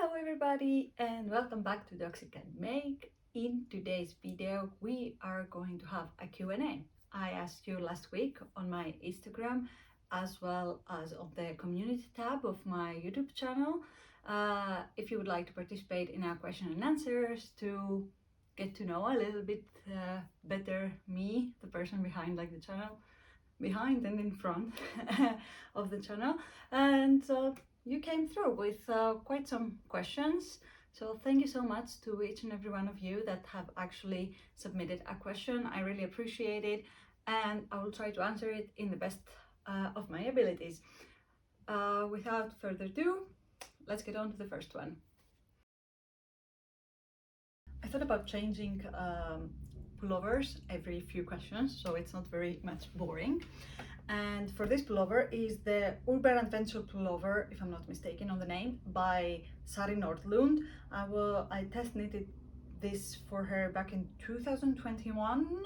Hello everybody and welcome back to Doxy Can Make. In today's video we are going to have a Q&A. I asked you last week on my Instagram as well as on the community tab of my YouTube channel if you would like to participate in our question and answers to get to know a little bit better me, the person behind like the channel, behind and in front of the channel. And you came through with quite some questions, so thank you so much to each and every one of you that have actually submitted a question. I really appreciate it, and I will try to answer it in the best of my abilities. Without further ado, let's get on to the first one. I thought about changing pullovers every few questions, so it's not very much boring. And for this pullover is the Urban Adventure pullover, if I'm not mistaken on the name, by Sari Nordlund. I test knitted this for her back in 2021,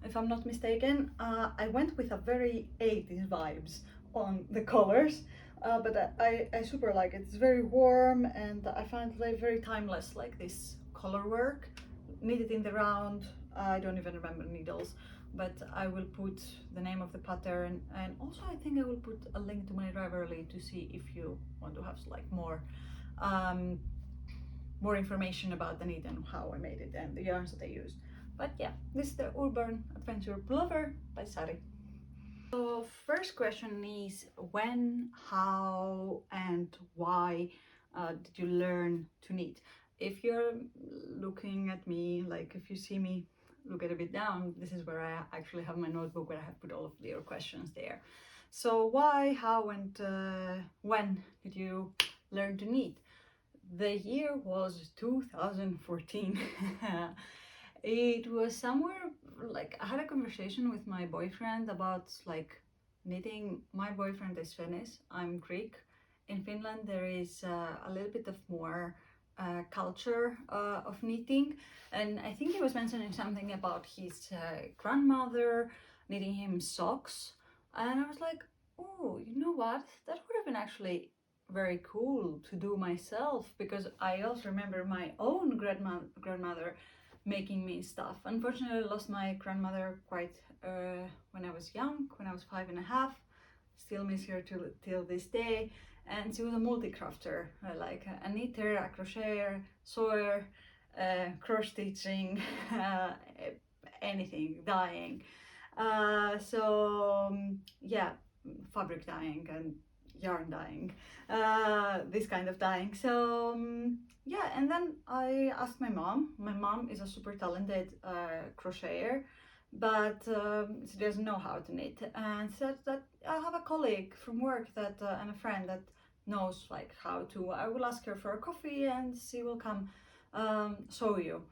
if I'm not mistaken. I went with a very 80s vibes on the colors, but I super like it. It's very warm and I find it very timeless, like this color work. Knitted in the round, I don't even remember needles, but I will put the name of the pattern, and also I think I will put a link to my Ravelry to see if you want to have like more information about the knit and how I made it and the yarns that I used. But yeah, this is the Urban Adventure Pullover by Sari. So first question is when, how and why did you learn to knit? If you're looking at me, like if you see me look at a bit down, this is where I actually have my notebook where I have put all of your questions there. So why, how and when did you learn to knit? The year was 2014. It was somewhere like I had a conversation with my boyfriend about like knitting. My boyfriend is Finnish, I'm Greek. In Finland there is a little bit of more culture of knitting, and I think he was mentioning something about his grandmother knitting him socks, and I was like, oh, you know what, that would have been actually very cool to do myself, because I also remember my own grandmother making me stuff. Unfortunately, I lost my grandmother quite when I was young, when I was 5.5. Still miss her till this day. And she was a multi-crafter, like a knitter, a crocheter, sewer, cross stitching, anything, dyeing. Yeah, fabric dyeing and yarn dyeing, this kind of dyeing. Yeah, and then I asked my mom. My mom is a super talented crocheter, but she doesn't know how to knit, and said that I have a colleague from work that and a friend that knows like how to. I will ask her for a coffee and she will come show you.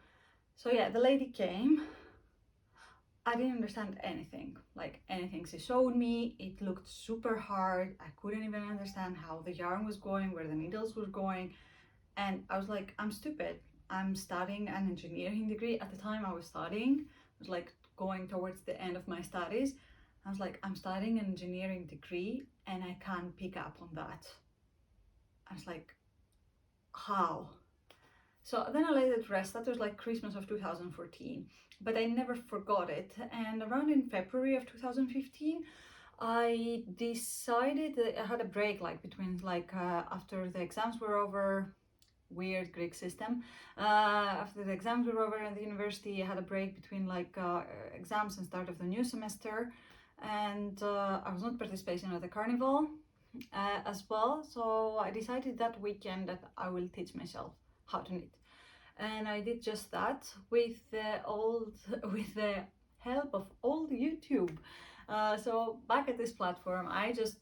So yeah, the lady came. I didn't understand anything, like anything she showed me. It looked super hard. I couldn't even understand how the yarn was going, where the needles were going. And I was like, I'm stupid. I'm studying an engineering degree. At the time I was studying, I was like going towards the end of my studies. I was like, I'm studying an engineering degree and I can't pick up on that. I was like, how? So then I let it rest. That was like Christmas of 2014, but I never forgot it. And around in February of 2015, I decided that I had a break, like between like after the exams were over. Weird Greek system. After the exams were over at the university, I had a break between like exams and start of the new semester, and I was not participating at the carnival as well. So I decided that weekend that I will teach myself how to knit, and I did just that with with the help of old YouTube. So back at this platform, I just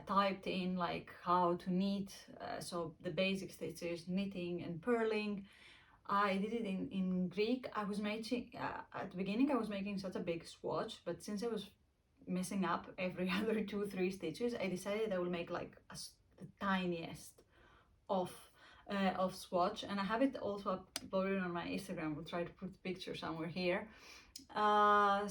typed in like how to knit, so the basic stitches, knitting and purling. I did it in Greek. I was making at the beginning I was making such a big swatch, but since I was messing up every other 2-3 stitches, I decided I will make like the tiniest of swatch, and I have it also uploaded on my Instagram. We'll try to put the picture somewhere here. And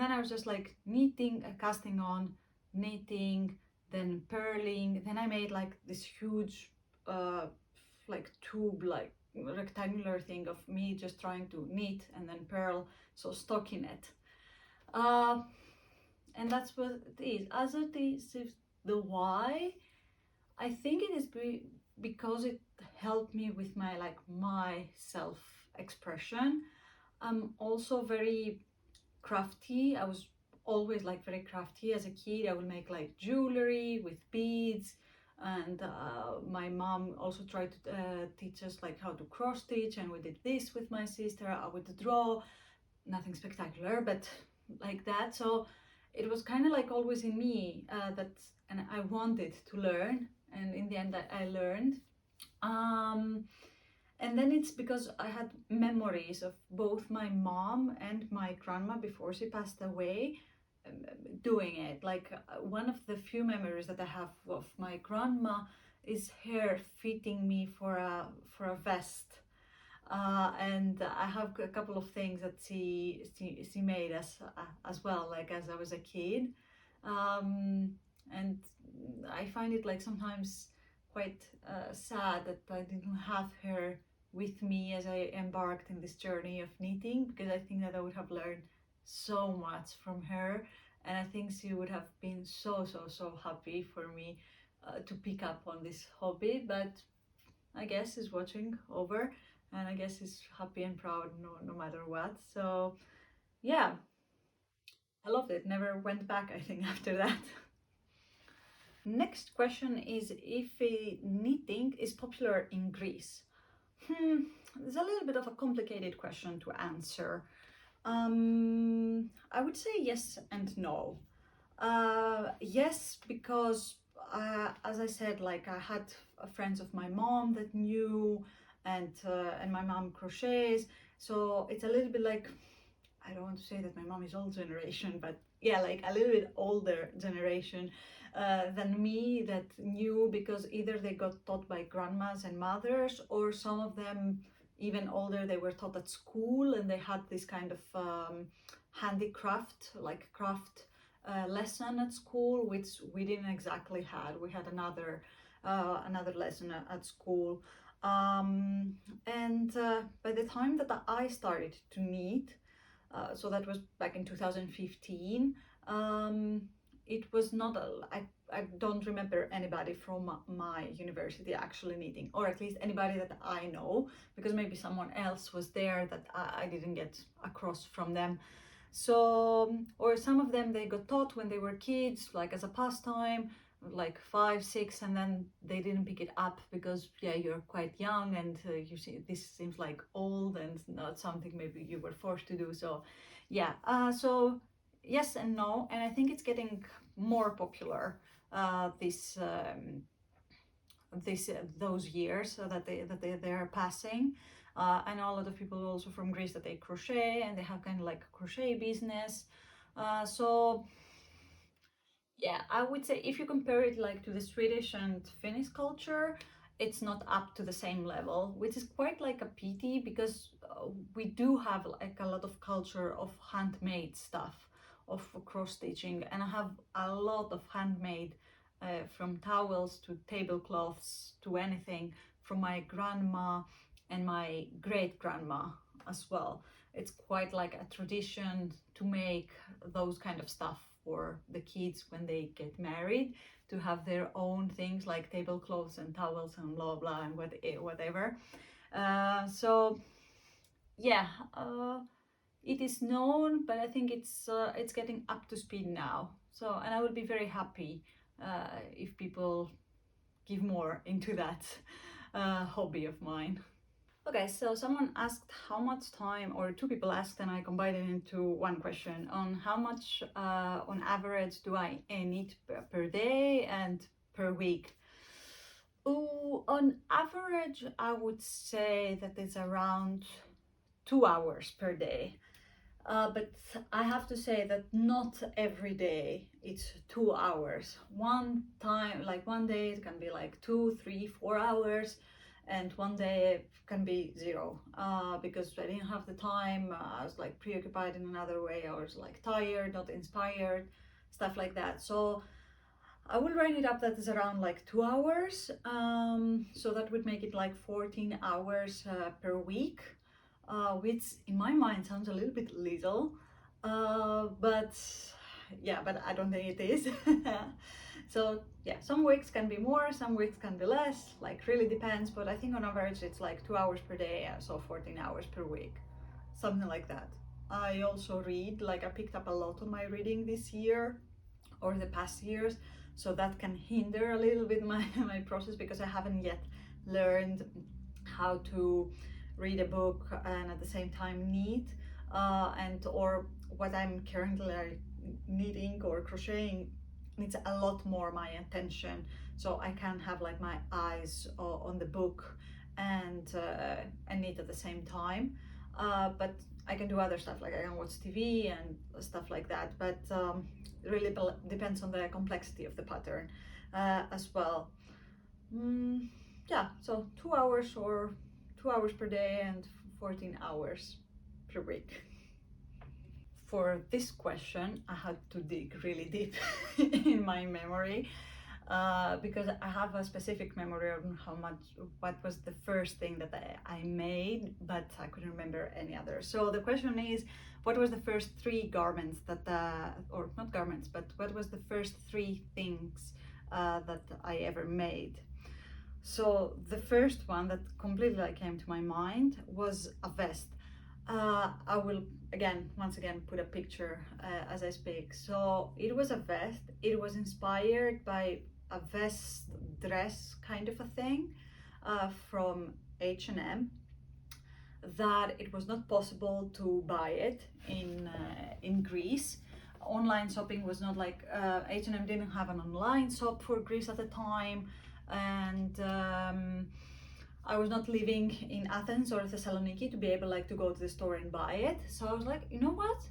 then I was just like knitting, casting on, knitting, then purling. Then I made like this huge like tube, like rectangular thing of me just trying to knit and then purl, so stockinette. Uh, and that's what it is. As it is, if the why, I think it is because it helped me with my like my self expression. I'm also very crafty. I was always like very crafty as a kid. I would make like jewelry with beads, and my mom also tried to teach us like how to cross stitch, and we did this with my sister. I would draw, nothing spectacular, but like that. So it was kind of like always in me, that, and I wanted to learn, and in the end I learned. Um, and then it's because I had memories of both my mom and my grandma before she passed away, um, doing it. Like one of the few memories that I have of my grandma is her fitting me for a vest. And I have a couple of things that she made as well, like as I was a kid. And I find it like sometimes quite sad that I didn't have her with me as I embarked in this journey of knitting, because I think that I would have learned so much from her, and I think she would have been so happy for me to pick up on this hobby. But I guess is watching over, and I guess he's happy and proud no matter what. So yeah, I loved it. Never went back, I think, after that. Next question is if knitting is popular in Greece. It's a little bit of a complicated question to answer. I would say yes and no. Yes, because as I said, like I had friends of my mom that knew, and my mom crochets, so it's a little bit like, I don't want to say that my mom is old generation, but yeah, like a little bit older generation than me, that knew, because either they got taught by grandmas and mothers, or some of them even older, they were taught at school, and they had this kind of handicraft, like craft lesson at school, which we didn't exactly had. We had another lesson at school. And by the time that I started to knit, so that was back in 2015. It was not I don't remember anybody from my university actually knitting, or at least anybody that I know, because maybe someone else was there that I didn't get across from them. So, or some of them they got taught when they were kids, like as a pastime, like 5, 6, and then they didn't pick it up because, yeah, you're quite young, and you see this seems like old and not something maybe you were forced to do. So, yeah, so yes and no, and I think it's getting more popular this those years that they're passing. I know a lot of people also from Greece that they crochet, and they have kind of like a crochet business. So yeah, I would say if you compare it like to the Swedish and Finnish culture, it's not up to the same level, which is quite like a pity, because we do have like a lot of culture of handmade stuff, of cross stitching, and I have a lot of handmade, from towels to tablecloths to anything, from my grandma and my great grandma as well. It's quite like a tradition to make those kind of stuff for the kids when they get married, to have their own things like tablecloths and towels and blah blah and whatever. So yeah, it is known, but I think it's getting up to speed now. So, and I would be very happy if people give more into that hobby of mine. Okay, so someone asked how much time, or two people asked, and I combined it into one question on how much on average do I knit per day and per week. Ooh, on average, I would say that it's around 2 hours per day. But I have to say that not every day it's 2 hours. One time, like one day it can be like 2, 3, 4 hours, and one day it can be zero, because I didn't have the time. I was like preoccupied in another way. I was like tired, not inspired, stuff like that. So I will round it up that is around like 2 hours. So that would make it like 14 hours per week, which in my mind sounds a little bit little, but yeah, but I don't think it is. So yeah, some weeks can be more, some weeks can be less, like really depends, but I think on average it's like 2 hours per day, so 14 hours per week, something like that. I also read, like I picked up a lot on my reading this year or the past years, so that can hinder a little bit my, my process, because I haven't yet learned how to read a book and at the same time knit, and or what I'm currently knitting or crocheting needs a lot more my attention, so I can have like my eyes on the book and knit at the same time, but I can do other stuff, like I can watch TV and stuff like that, but it really depends on the complexity of the pattern as well. Yeah, so 2 hours or 2 hours per day and 14 hours per week. For this question, I had to dig really deep in my memory, because I have a specific memory on what was the first thing that I made, but I couldn't remember any other. So the question is, what was the first three garments that, or not garments, but what was the first three things that I ever made? So the first one that completely came to my mind was a vest. I will once again put a picture as I speak. So it was a vest. It was inspired by a vest dress kind of a thing from H&M. That it was not possible to buy it in Greece. Online shopping was not like H&M didn't have an online shop for Greece at the time, and I was not living in Athens or Thessaloniki to be able like to go to the store and buy it. So I was like, you know what?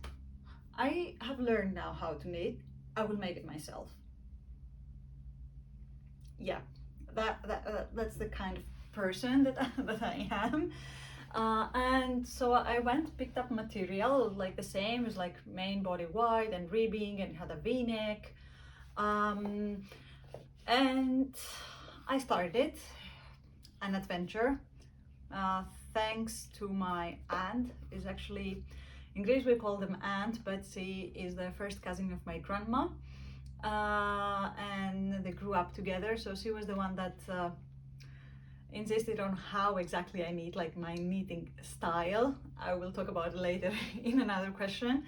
I have learned now how to knit. I will make it myself. Yeah, that's the kind of person that that I am. And so I went, picked up material like the same, it was like main body wide and ribbing, and had a V-neck. And I started an adventure thanks to my aunt. Is actually, in Greece we call them aunt, but she is the first cousin of my grandma, and they grew up together, so she was the one that insisted on how exactly I knit, like my knitting style. I will talk about it later in another question.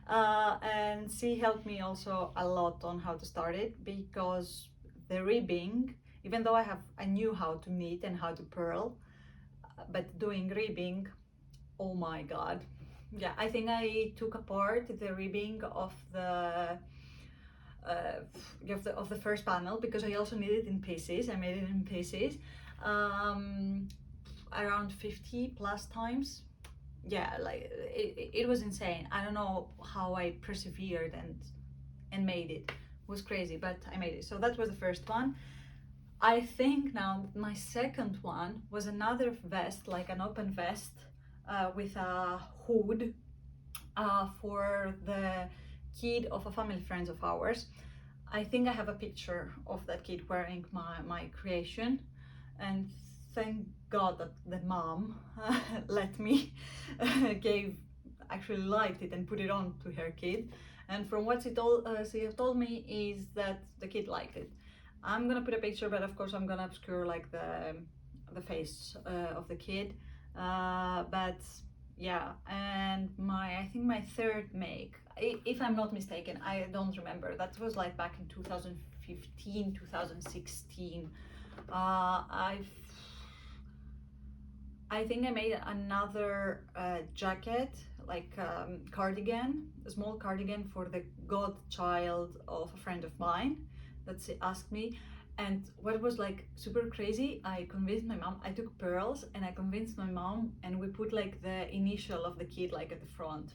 And she helped me also a lot on how to start it, because the ribbing, even though I knew how to knit and how to purl, but doing ribbing, oh my god. Yeah, I think I took apart the ribbing of the of the first panel, because I also knit it in pieces. I made it in pieces around 50 plus times. Yeah, like it was insane. I don't know how I persevered and made it. It was crazy, but I made it. So that was the first one. I think now my second one was another vest, like an open vest with a hood for the kid of a family friend of ours. I think I have a picture of that kid wearing my creation, and thank God that the mom let me actually liked it and put it on to her kid. And from what she told me is that the kid liked it. I'm gonna put a picture, but of course I'm gonna obscure like the face of the kid. But yeah, and I think my third make, if I'm not mistaken, I don't remember, that was like back in 2015, 2016. I think I made another jacket, like cardigan, a small cardigan for the godchild of a friend of mine that asked me. And what was like super crazy, I convinced my mom, I took pearls and I convinced my mom, and we put like the initial of the kid like at the front.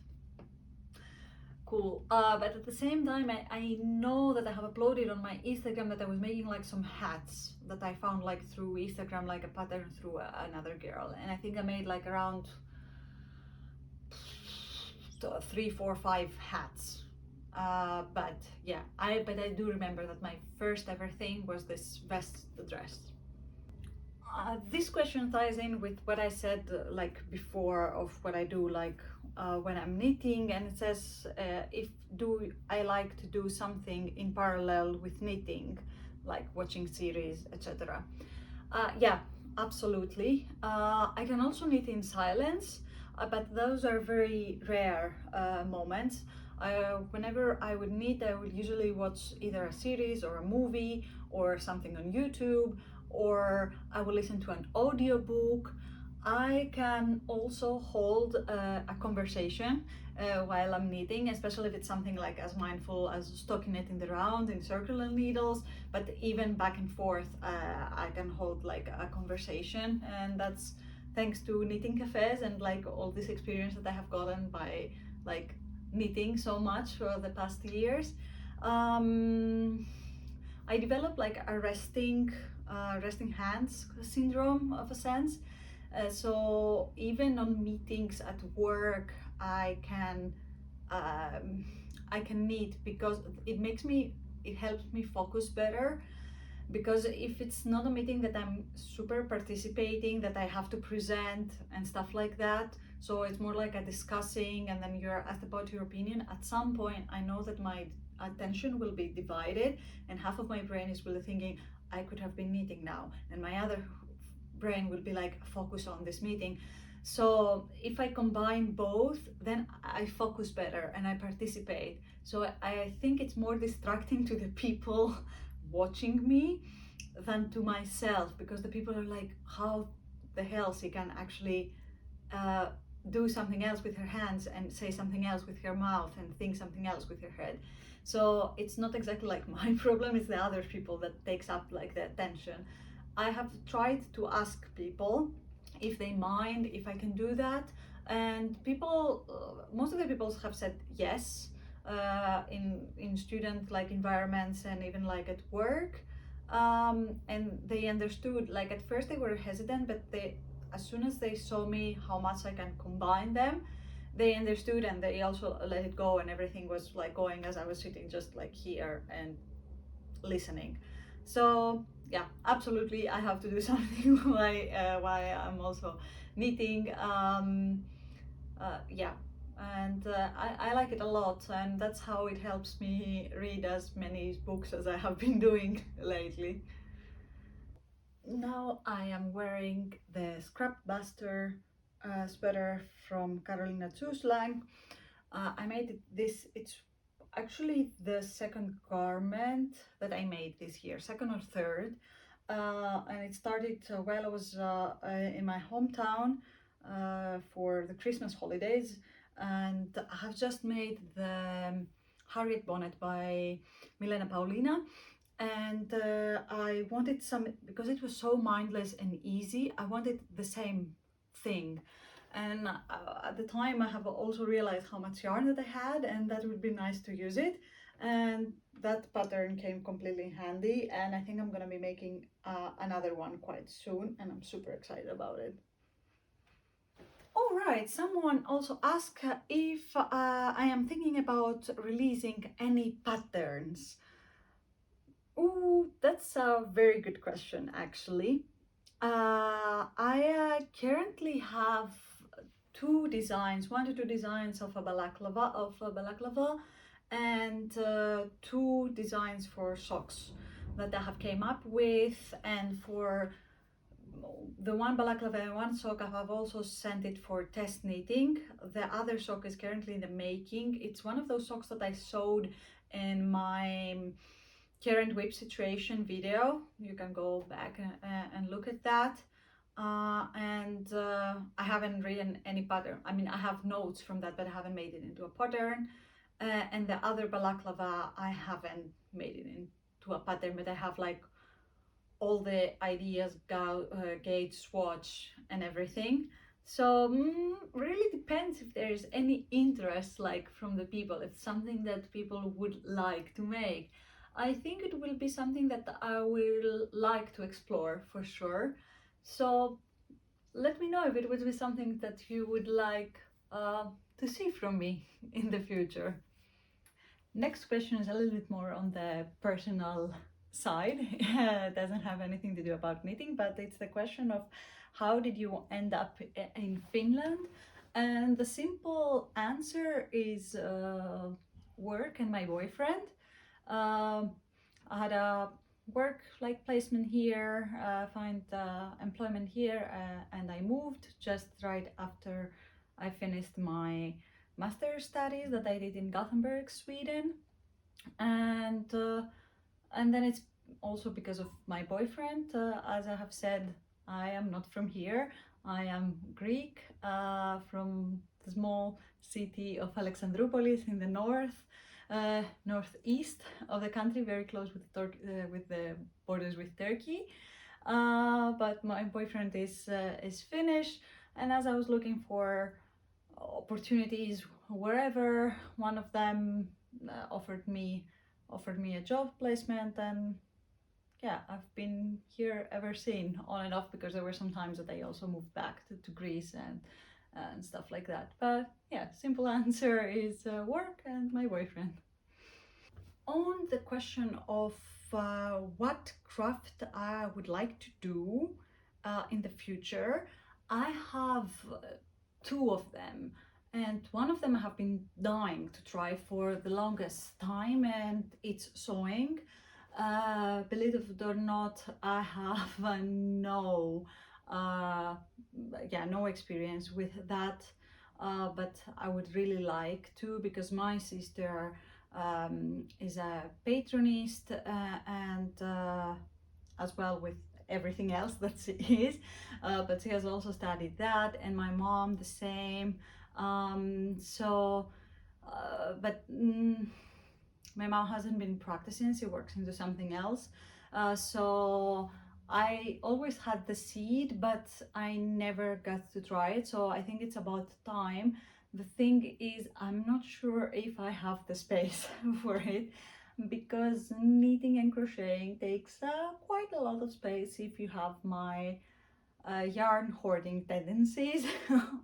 Cool. But at the same time, I know that I have uploaded on my Instagram that I was making like some hats that I found like through Instagram, like a pattern through another girl. And I think I made like around 3, 4, 5 hats But yeah, I do remember that my first ever thing was this vest dress. This question ties in with what I said like before of what I do like when I'm knitting, and it says if do I like to do something in parallel with knitting, like watching series, etc. Yeah, absolutely. I can also knit in silence, but those are very rare moments. Whenever I would knit, I would usually watch either a series or a movie or something on YouTube, or I will listen to an audiobook. I can also hold a conversation while I'm knitting, especially if it's something like as mindful as stockinetting the round in circular needles. But even back and forth, I can hold like a conversation, and that's thanks to knitting cafes and like all this experience that I have gotten by like knitting so much for the past years. Um, I developed like a resting hands syndrome of a sense. So even on meetings at work, um, I can knit because it helps me focus better. Because if it's not a meeting that I'm super participating, that I have to present and stuff like that, so it's more like a discussing and then you're asked about your opinion, at some point I know that my attention will be divided and half of my brain is really thinking I could have been knitting now, and my other brain will be like focus on this meeting. So if I combine both, then I focus better and I participate. So I think it's more distracting to the people watching me than to myself, because the people are like, how the hell she can actually uh, do something else with her hands and say something else with her mouth and think something else with her head. So it's not exactly like my problem, it's the other people that takes up like the attention. I have tried to ask people if they mind if I can do that, and people, most of the people have said yes, in student like environments and even like at work. And they understood, like at first they were hesitant, but they, as soon as they saw me how much I can combine them, they understood and they also let it go, and everything was like going as I was sitting just like here and listening. So yeah, absolutely, I have to do something why I'm also knitting. Yeah, and I like it a lot, and that's how it helps me read as many books as I have been doing lately. Now I am wearing the Scrap Buster sweater from Carolina Zuslang. I made this, it's actually the second garment that I made this year, second or third. And it started while I was in my hometown for the Christmas holidays. And I have just made the Harriet bonnet by Milena Paulina, and I wanted some, because it was so mindless and easy, I wanted the same thing. And at the time I have also realized how much yarn that I had and that would be nice to use it, and that pattern came completely handy, and I think I'm gonna be making another one quite soon, and I'm super excited about it. All right, someone also asked if I am thinking about releasing any patterns. Oh, that's a very good question, actually. I currently have two designs, one to two designs of a balaclava, and two designs for socks that I have came up with. And for the one balaclava and one sock, I have also sent it for test knitting. The other sock is currently in the making. It's one of those socks that I sewed in my current whip situation video. You can go back and look at that. And I haven't written any pattern. I mean, I have notes from that, but I haven't made it into a pattern. And the other balaclava, I haven't made it into a pattern, but I have like all the ideas, gauge, swatch, and everything. So really depends if there is any interest like from the people, if something that people would like to make. I think it will be something that I will like to explore for sure. So let me know if it would be something that you would like to see from me in the future. Next question is a little bit more on the personal side. It doesn't have anything to do about knitting, but it's the question of how did you end up in Finland? And the simple answer is work and my boyfriend. Um, I had a work like placement here, find employment here, and I moved just right after I finished my master's studies that I did in Gothenburg, Sweden, and uh, and then it's also because of my boyfriend. As I have said, I am not from here. I am Greek, from the small city of Alexandroupolis in the northeast of the country, very close with the borders with Turkey. But my boyfriend is Finnish, and as I was looking for opportunities wherever, one of them offered me a job placement, and yeah, I've been here ever since, on and off, because there were some times that I also moved back to Greece and stuff like that. But yeah, simple answer is work and my boyfriend. On the question of what craft I would like to do in the future, I have two of them, and one of them I have been dying to try for the longest time, and it's sewing. Believe it or not, I have uh, no experience with that, but I would really like to, because my sister is a patronist, and as well with everything else that she is, but she has also studied that, and my mom the same. So, but my mom hasn't been practicing, she works into something else. So I always had the seed, but I never got to try it. So I think it's about time. The thing is, I'm not sure if I have the space for it, because knitting and crocheting takes quite a lot of space if you have my yarn hoarding tendencies,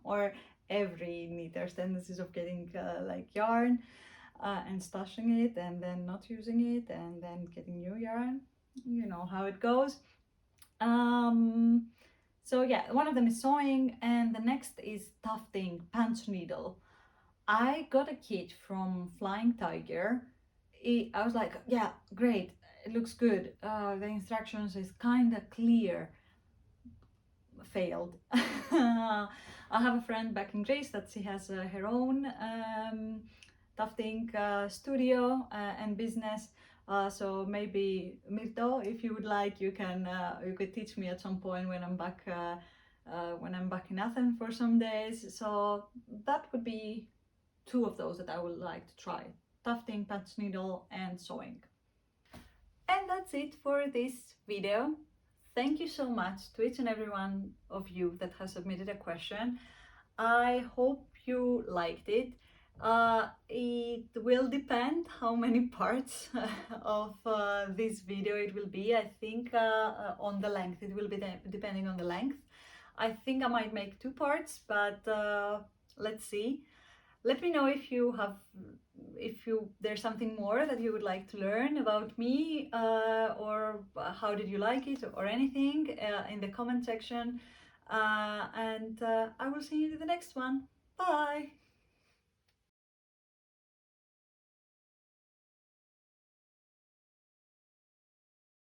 or every knitter's tendencies of getting like yarn and stashing it and then not using it and then getting new yarn. You know how it goes. Um, so yeah, one of them is sewing, and the next is tufting pants needle. I got a kit from Flying Tiger. I was like, yeah, great, it looks good. The instructions is kind of clear. Failed. I have a friend back in Greece that she has her own tufting studio and business. So maybe Mirto, if you would like, you could teach me at some point when I'm back in Athens for some days. So that would be two of those that I would like to try: tufting, patch needle, and sewing. And that's it for this video. Thank you so much to each and every one of you that has submitted a question. I hope you liked it. It will depend how many parts of this video it will be. I think on the length, it will be depending on the length. I think I might make two parts, but let's see. Let me know if you there's something more that you would like to learn about me, or how did you like it, or anything in the comment section, and I will see you in the next one. Bye.